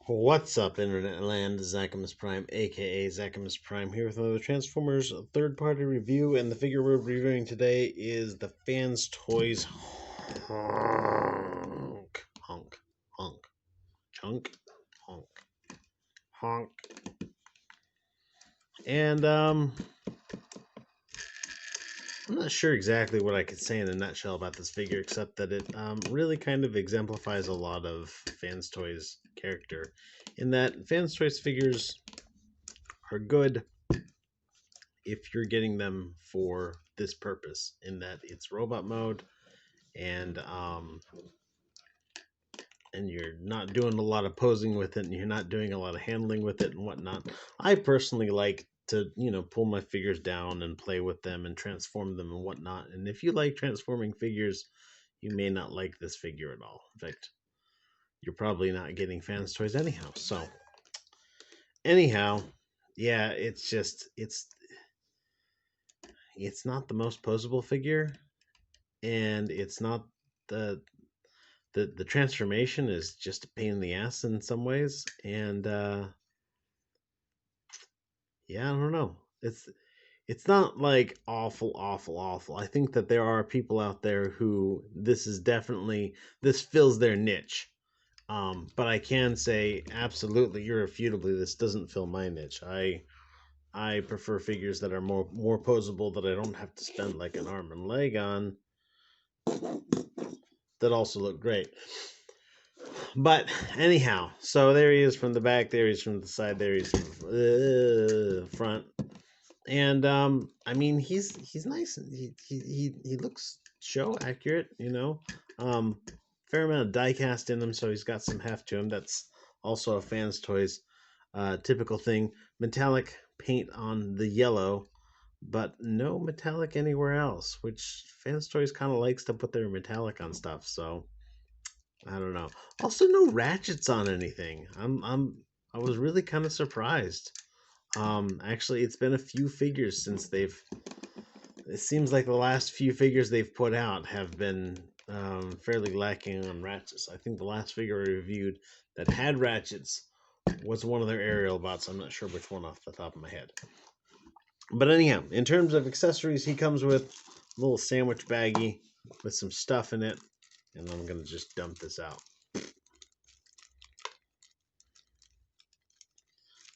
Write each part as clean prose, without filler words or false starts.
What's up, Internet Land? Zachamus Prime, aka Zachamus Prime, here with another Transformers third-party review, and the figure we're reviewing today is the Fanstoys Hunk. Hunk. Chunk? Hunk. Honk. And, I'm not sure exactly what I could say in a nutshell about this figure, except that it really kind of exemplifies a lot of Fanstoys' character, in that Fanstoys figures are good if you're getting them for this purpose, in that it's robot mode, and you're not doing a lot of posing with it, and you're not doing a lot of handling with it and whatnot. I personally like to, pull my figures down and play with them and transform them and whatnot. And if you like transforming figures, you may not like this figure at all. In fact, you're probably not getting Fanstoys anyhow. So, anyhow, yeah, it's not the most posable figure, and it's not the the transformation is just a pain in the ass in some ways, and yeah, I don't know. It's not like awful. I think that there are people out there who this fills their niche. But I can say absolutely, irrefutably, this doesn't fill my niche. I prefer figures that are more posable, that I don't have to spend like an arm and leg on, that also look great. But anyhow, so there he is from the back, there he is from the side, there he is from the front. And I mean, he's nice. He looks show accurate, fair amount of die cast in him, so he's got some heft to him. That's also a Fanstoys typical thing. Metallic paint on the yellow, but no metallic anywhere else, which Fanstoys kind of likes to put their metallic on stuff. So I don't know. Also, no ratchets on anything. I was really kind of surprised. Actually, it's been a few figures since they've. It seems like the last few figures they've put out have been fairly lacking on ratchets. I think the last figure I reviewed that had ratchets was one of their aerial bots. I'm not sure which one off the top of my head. But anyhow, in terms of accessories, he comes with a little sandwich baggie with some stuff in it, and I'm gonna just dump this out.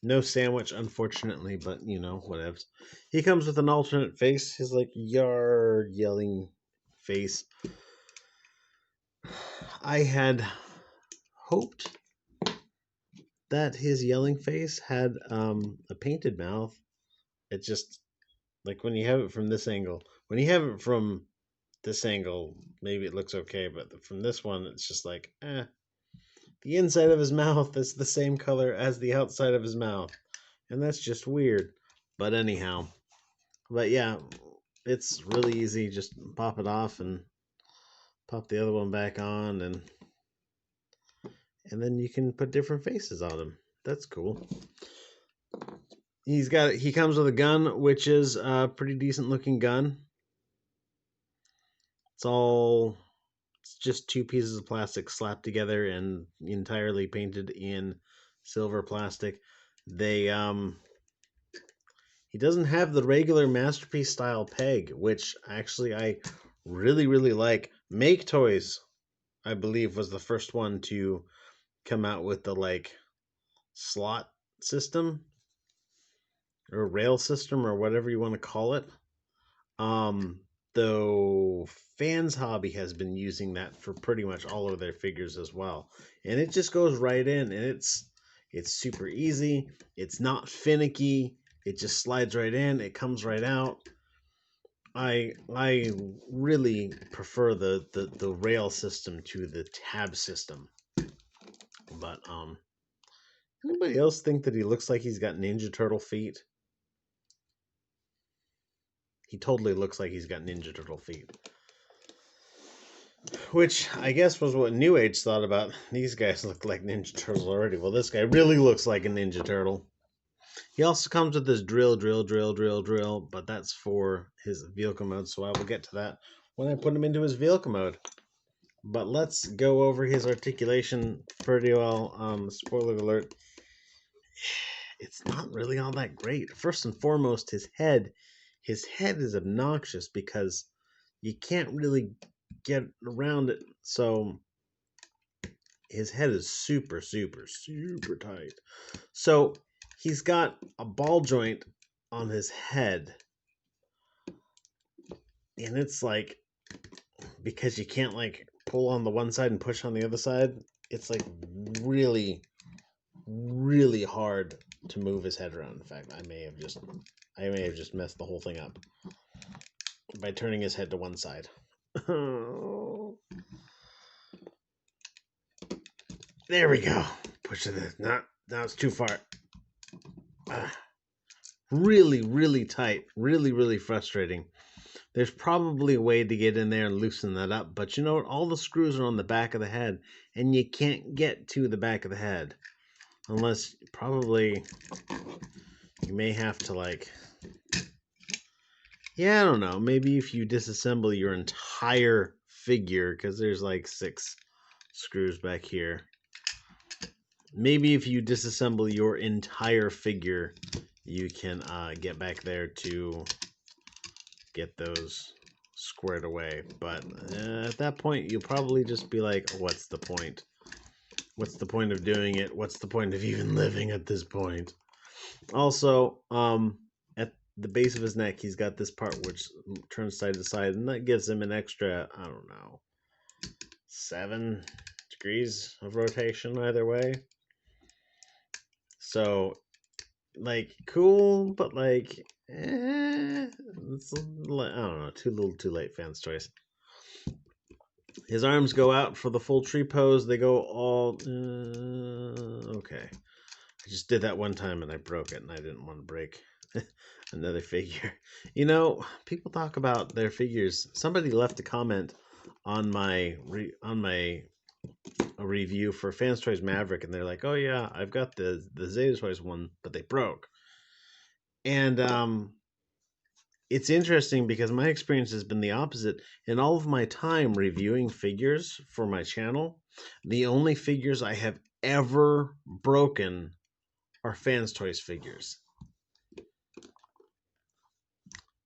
No sandwich, unfortunately, but whatever. He comes with an alternate face, his like yard yelling face. I had hoped that his yelling face had a painted mouth. It just, like, when you have it from this angle, maybe it looks okay, but from this one, it's just like, the inside of his mouth is the same color as the outside of his mouth, and that's just weird. But anyhow, but yeah, it's really easy. Just pop it off and pop the other one back on, and then you can put different faces on him. That's cool. He comes with a gun, which is a pretty decent looking gun. It's just two pieces of plastic slapped together and entirely painted in silver plastic. He doesn't have the regular Masterpiece style peg, which actually I really like. Make Toys, I believe, was the first one to come out with the like slot system or rail system or whatever you want to call it. Though Fans Hobby has been using that for pretty much all of their figures as well, and it just goes right in, and it's super easy. It's not finicky. It just slides right in. It comes right out. I really prefer the rail system to the tab system. But anybody else think that he looks like he's got Ninja Turtle feet? He totally looks like he's got Ninja Turtle feet. Which I guess was what New Age thought about. These guys look like Ninja Turtles already. Well, this guy really looks like a Ninja Turtle. He also comes with this drill, but that's for his vehicle mode, so I will get to that when I put him into his vehicle mode. But let's go over his articulation pretty well. Spoiler alert, it's not really all that great. First and foremost, his head is obnoxious because you can't really get around it. So his head is super, super, super tight. So he's got a ball joint on his head, and it's like, because you can't like pull on the one side and push on the other side, it's like really, really hard to move his head around. In fact, I may have just messed the whole thing up by turning his head to one side. There we go. Push it in. No, now it's too far. Really, really tight. Really, really frustrating. There's probably a way to get in there and loosen that up, but you know what? All the screws are on the back of the head, and you can't get to the back of the head. Unless, probably, you may have to, like... Yeah, I don't know. Maybe if you disassemble your entire figure, because there's like 6 screws back here. Maybe if you disassemble your entire figure, you can get back there to get those squared away. But at that point, you'll probably just be like, what's the point? What's the point of doing it? What's the point of even living at this point? Also, at the base of his neck, he's got this part which turns side to side, and that gives him an extra, I don't know, 7 degrees of rotation either way. So, like, cool, but like, it's I don't know, too little, too late, Fanstoys. His arms go out for the full tree pose. They go all okay. I just did that one time and I broke it, and I didn't want to break another figure. You know, people talk about their figures. Somebody left a comment on my a review for Fanstoys Maverick, and they're like, "Oh yeah, I've got the Zeta Toys one, but they broke." And it's interesting because my experience has been the opposite. In all of my time reviewing figures for my channel, the only figures I have ever broken are Fanstoys figures.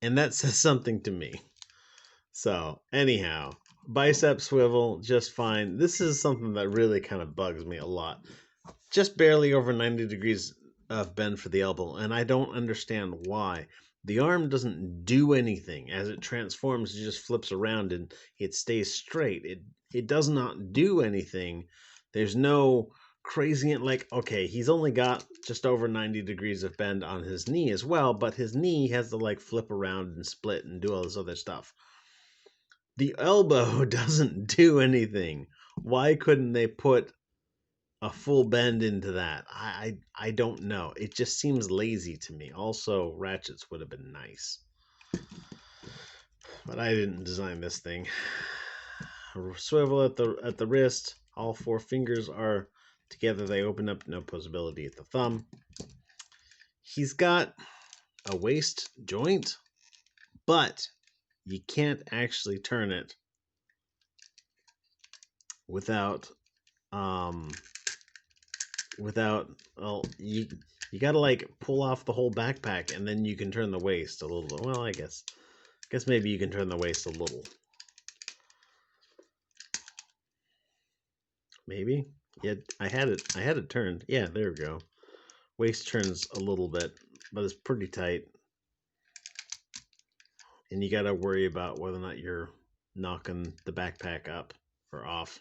And that says something to me. So, anyhow, bicep swivel, just fine. This is something that really kind of bugs me a lot. Just barely over 90 degrees of bend for the elbow, and I don't understand why. The arm doesn't do anything. As it transforms, it just flips around and it stays straight. It does not do anything. There's no crazy, like, okay, he's only got just over 90 degrees of bend on his knee as well, but his knee has to like flip around and split and do all this other stuff. The elbow doesn't do anything. Why couldn't they put a full bend into that? I don't know. It just seems lazy to me. Also, ratchets would have been nice. But I didn't design this thing. Swivel at the wrist. All 4 fingers are together. They open up. No posability at the thumb. He's got a waist joint, but you can't actually turn it without well, you gotta like pull off the whole backpack, and then you can turn the waist a little. Well, I guess maybe you can turn the waist a little. Maybe. Yeah, I had it turned. Yeah, there we go. Waist turns a little bit, but it's pretty tight. And you gotta worry about whether or not you're knocking the backpack up or off.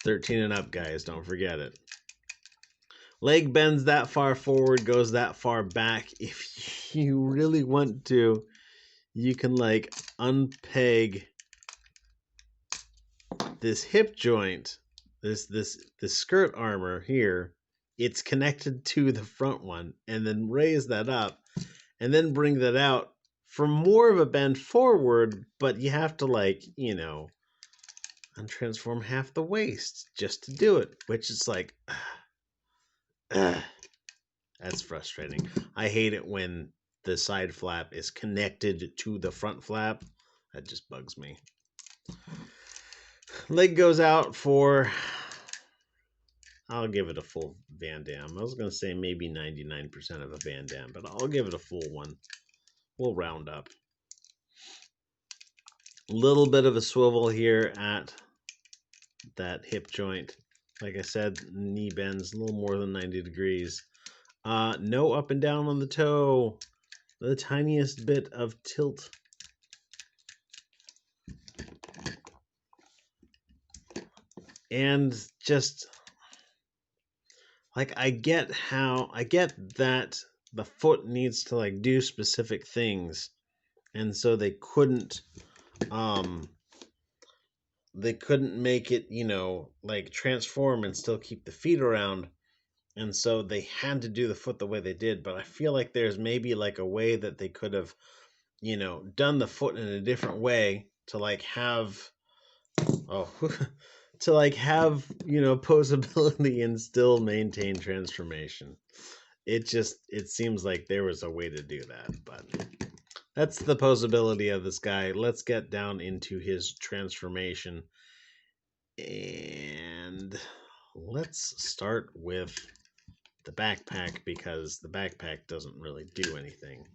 13 and up, guys, don't forget it. Leg bends that far forward, goes that far back. If you really want to, you can like unpeg this hip joint, this skirt armor here. It's connected to the front one, and then raise that up, and then bring that out for more of a bend forward. But you have to, like, you know, untransform half the waist just to do it, which is like, that's frustrating. I hate it when the side flap is connected to the front flap. That just bugs me. Leg goes out for, I'll give it a full Van Dam. I was going to say maybe 99% of a Van Dam, but I'll give it a full one. We'll round up. A little bit of a swivel here at that hip joint. Like I said, knee bends a little more than 90 degrees. No up and down on the toe. The tiniest bit of tilt. And just like I get that the foot needs to like do specific things, and so they couldn't make it, like transform and still keep the feet around. And so they had to do the foot the way they did. But I feel like there's maybe like a way that they could have, done the foot in a different way to like have, to like have, posability and still maintain transformation. It seems like there was a way to do that, but that's the posability of this guy. Let's get down into his transformation. And let's start with the backpack, because the backpack doesn't really do anything.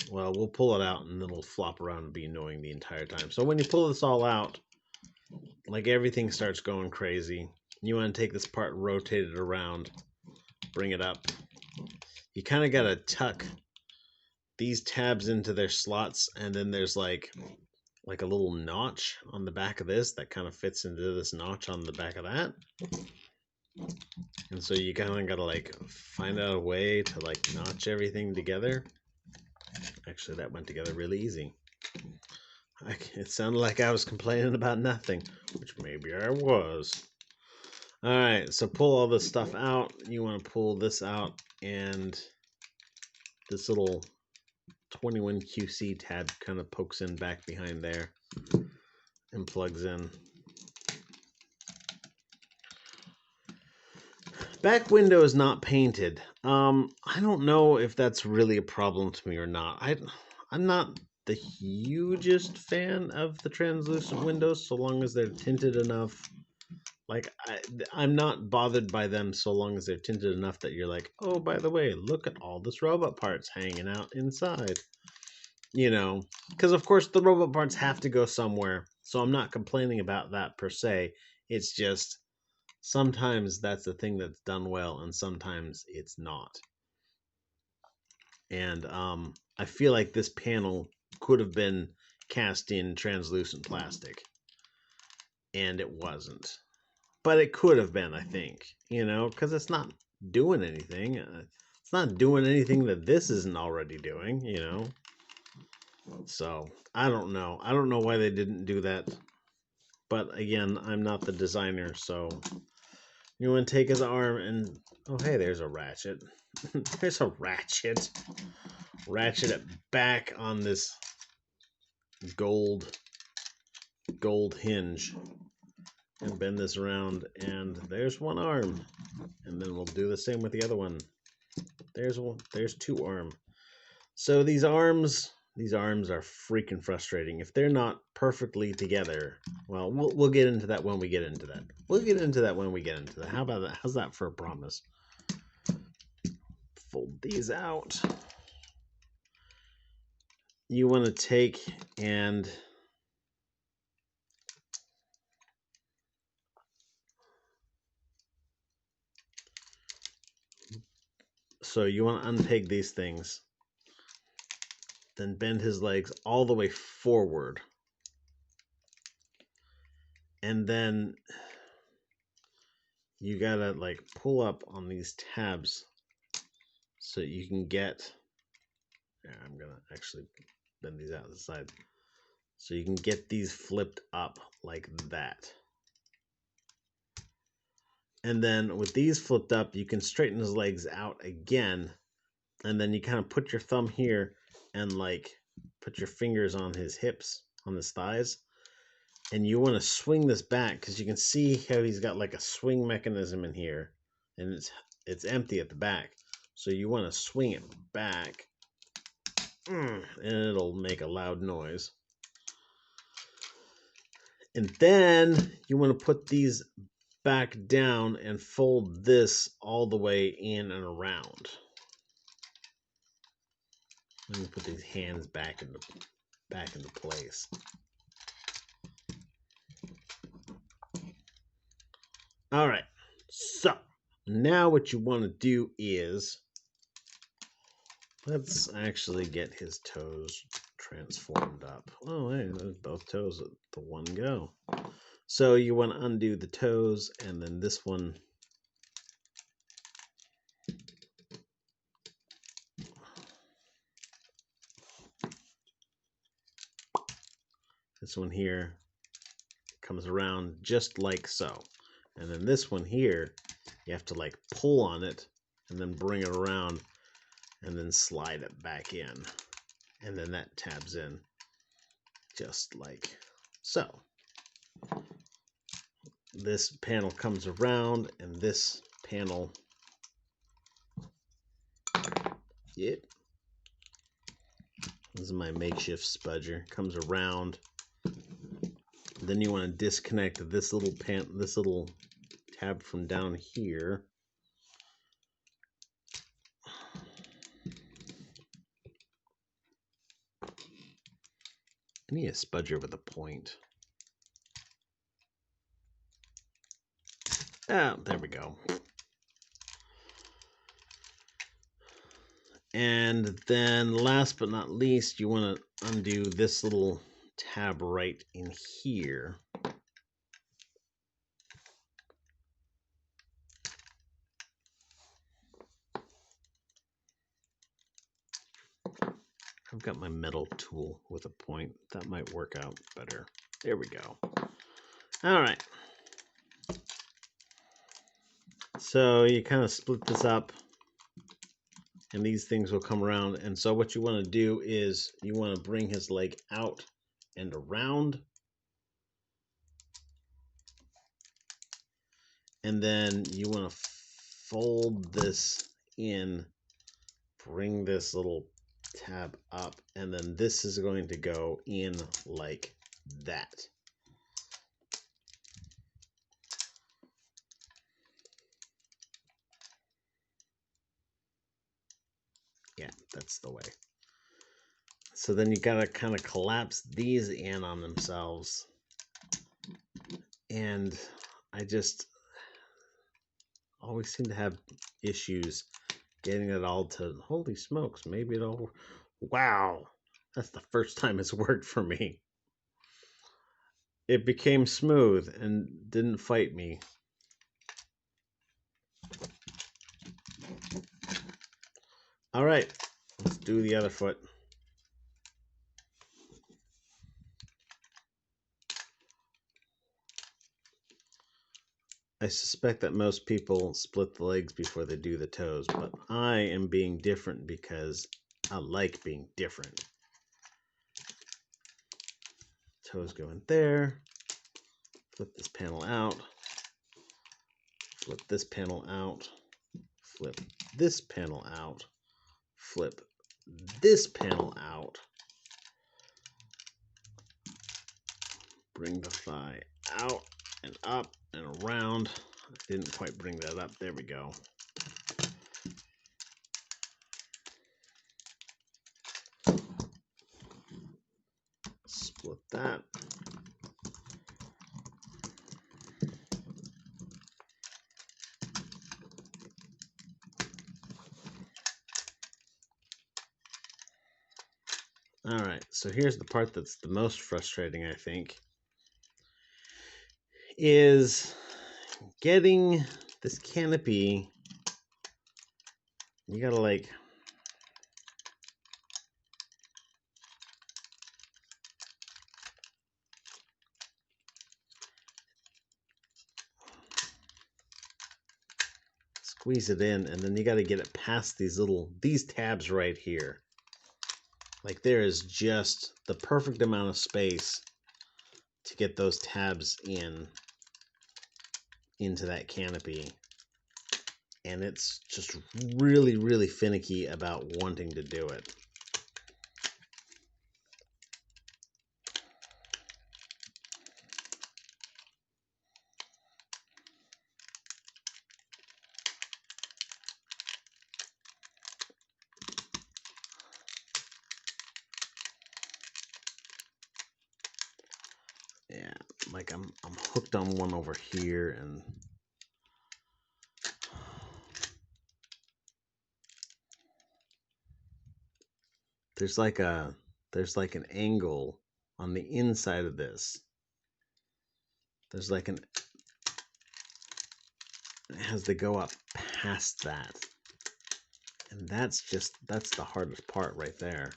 Well, we'll pull it out and then it'll flop around and be annoying the entire time. So when you pull this all out, like everything starts going crazy. You want to take this part, rotate it around, bring it up. You kind of got to tuck these tabs into their slots, and then there's like a little notch on the back of this that kind of fits into this notch on the back of that. And so you kind of got to like find out a way to like notch everything together. Actually, that went together really easy. It sounded like I was complaining about nothing, which maybe I was. All right, so pull all this stuff out. You want to pull this out, and this little 21QC tab kind of pokes in back behind there and plugs in. Back window is not painted. I don't know if that's really a problem to me or not. I'm not the hugest fan of the translucent windows, so long as they're tinted enough. Like, I'm not bothered by them so long as they're tinted enough that you're like, oh, by the way, look at all this robot parts hanging out inside. Because of course the robot parts have to go somewhere, so I'm not complaining about that per se. It's just sometimes that's the thing that's done well, and sometimes it's not. And I feel like this panel could have been cast in translucent plastic, and it wasn't. But it could have been, I think, because it's not doing anything. It's not doing anything that this isn't already doing, So I don't know. I don't know why they didn't do that. But again, I'm not the designer, so you want to take his arm and, oh, hey, there's a ratchet. There's a ratchet. Ratchet it back on this gold hinge and bend this around, and there's one arm. And then we'll do the same with the other one. There's two arm. So these arms are freaking frustrating. If they're not perfectly together, well, we'll get into that when we get into that. How about that? How's that for a promise? Fold these out. You want to take and so you want to unpeg these things, then bend his legs all the way forward, and then you gotta like pull up on these tabs so you can get, I'm gonna actually bend these out to the side so you can get these flipped up like that. And then with these flipped up, you can straighten his legs out again, and then you kind of put your thumb here and like put your fingers on his hips, on his thighs, and you want to swing this back, because you can see how he's got like a swing mechanism in here, and it's empty at the back. So you want to swing it back, and it'll make a loud noise. And then you want to put these back down and fold this all the way in and around. Let me put these hands back into place. All right. So now what you want to do is, let's actually get his toes transformed up. Oh, hey, there's both toes at the one go. So you want to undo the toes, and then this one. This one here comes around just like so. And then this one here, you have to like pull on it and then bring it around and then slide it back in. And then that tabs in just like so. This panel comes around, and this panel, this is my makeshift spudger, comes around. Then you want to disconnect this little tab from down here. I need a spudger with a point. Oh, there we go. And then last but not least, you want to undo this little tab right in here. I've got my metal tool with a point. That might work out better. There we go. All right. So you kind of split this up, and these things will come around. And so what you want to do is you want to bring his leg out and around. And then you want to fold this in, bring this little tab up, and then this is going to go in like that. Yeah, that's the way. So then you gotta kind of collapse these in on themselves. And I just always seem to have issues getting it all to, holy smokes, maybe it'll, wow, that's the first time it's worked for me. It became smooth and didn't fight me. All right, let's do the other foot. I suspect that most people split the legs before they do the toes, but I am being different because I like being different. Toes go in there. Flip this panel out. Flip this panel out. Flip this panel out. Flip this panel out. Bring the thigh out and up and around. I didn't quite bring that up. There we go. Split that. All right, so here's the part that's the most frustrating, I think, is getting this canopy. You gotta like squeeze it in, and then you gotta get it past these tabs right here. Like there is just the perfect amount of space to get those tabs into that canopy. And it's just really, really finicky about wanting to do it. like I'm hooked on one over here, and there's like an angle on the inside of this. There's like it has to go up past that. And that's the hardest part right there.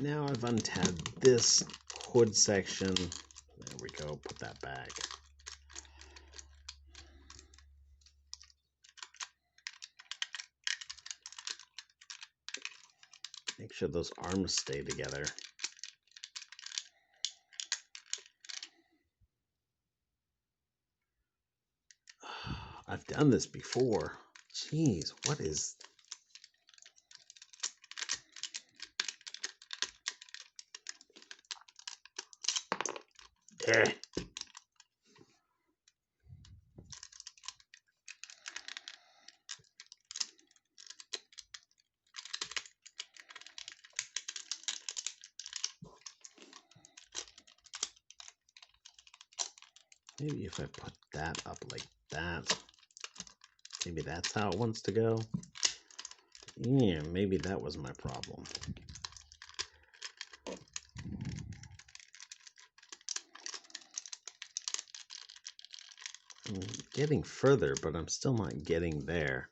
Now I've untabbed this hood section. There we go, put that back. Make sure those arms stay together. I've done this before. Jeez, what is... Eh. Maybe if I put that up like that, maybe that's how it wants to go. Yeah, maybe that was my problem. I'm getting further, but I'm still not getting there.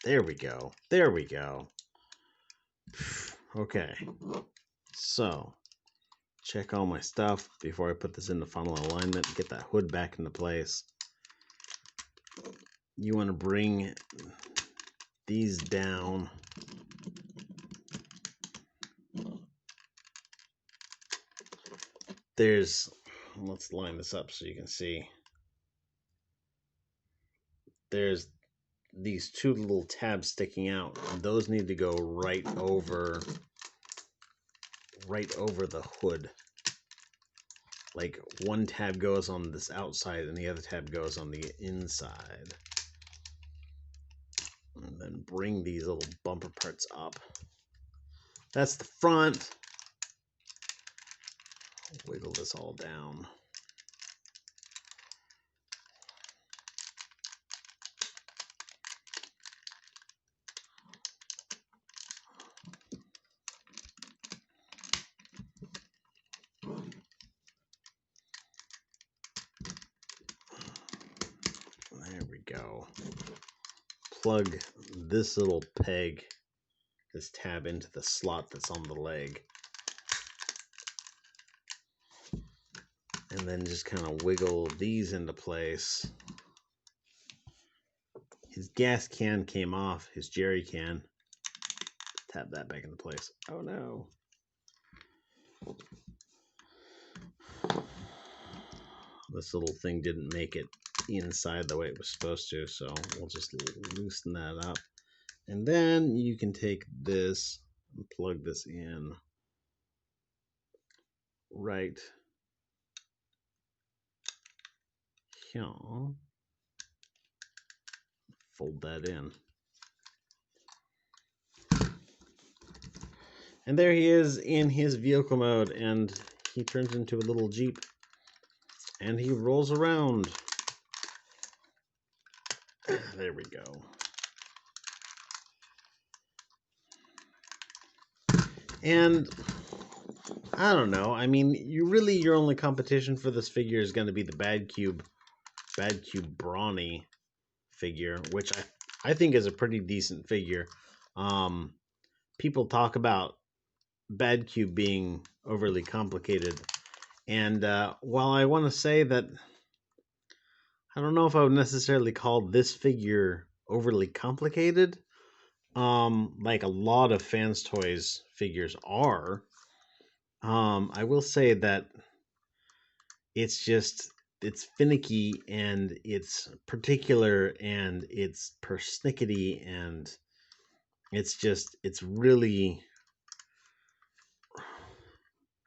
There we go. There we go. Okay. So, check all my stuff before I put this into funnel alignment. Get that hood back into place. You want to bring these down. Let's line this up so you can see. There's these two little tabs sticking out, and those need to go right over the hood. Like one tab goes on this outside and the other tab goes on the inside. And then bring these little bumper parts up. That's the front. Wiggle this all down. There we go. Plug this little peg, this tab, into the slot that's on the leg. And then just kind of wiggle these into place. His gas can came off, his jerry can. Tap that back into place. Oh no. This little thing didn't make it inside the way it was supposed to, so we'll just loosen that up. And then you can take this and plug this in right here. Fold that in. And there he is in his vehicle mode, and he turns into a little Jeep. And he rolls around. There we go. And I don't know. I mean, your only competition for this figure is going to be the Bad Cube Brawny figure, which I think is a pretty decent figure. People talk about Bad Cube being overly complicated, and while I want to say that I don't know if I would necessarily call this figure overly complicated, like a lot of Fanstoys figures are, I will say that it's finicky, and it's particular, and it's persnickety, and it's really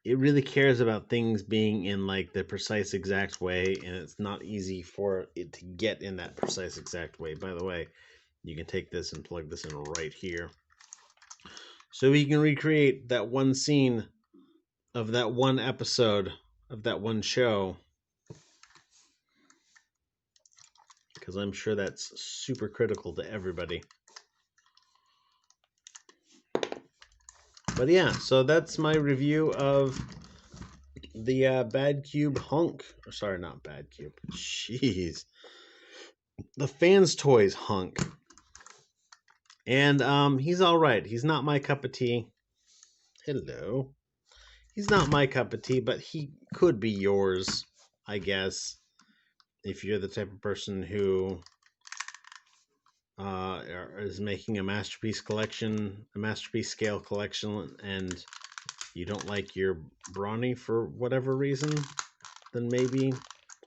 it really cares about things being in like the precise exact way, and it's not easy for it to get in that precise exact way. By the way, you can take this and plug this in right here. So we can recreate that one scene of that one episode of that one show, because I'm sure that's super critical to everybody. But yeah, so that's my review of the Bad Cube Hunk. Or sorry, not Bad Cube. Jeez. The Fanstoys Hunk. And he's all right. He's not my cup of tea. Hello. He's not my cup of tea, but he could be yours, I guess, if you're the type of person who is making a masterpiece collection, a masterpiece scale collection, and you don't like your brawny for whatever reason, then maybe,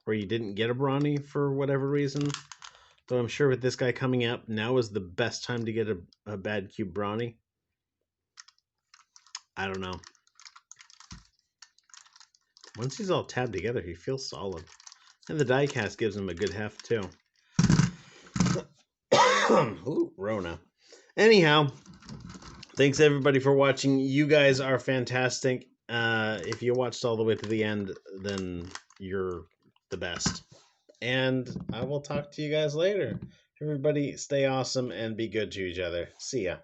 or you didn't get a brawny for whatever reason. Though I'm sure with this guy coming up, now is the best time to get a Bad Cube brawny. I don't know. Once he's all tabbed together, he feels solid. And the diecast gives him a good heft, too. Ooh, Rona. Anyhow, thanks everybody for watching. You guys are fantastic. If you watched all the way to the end, then you're the best. And I will talk to you guys later. Everybody stay awesome and be good to each other. See ya.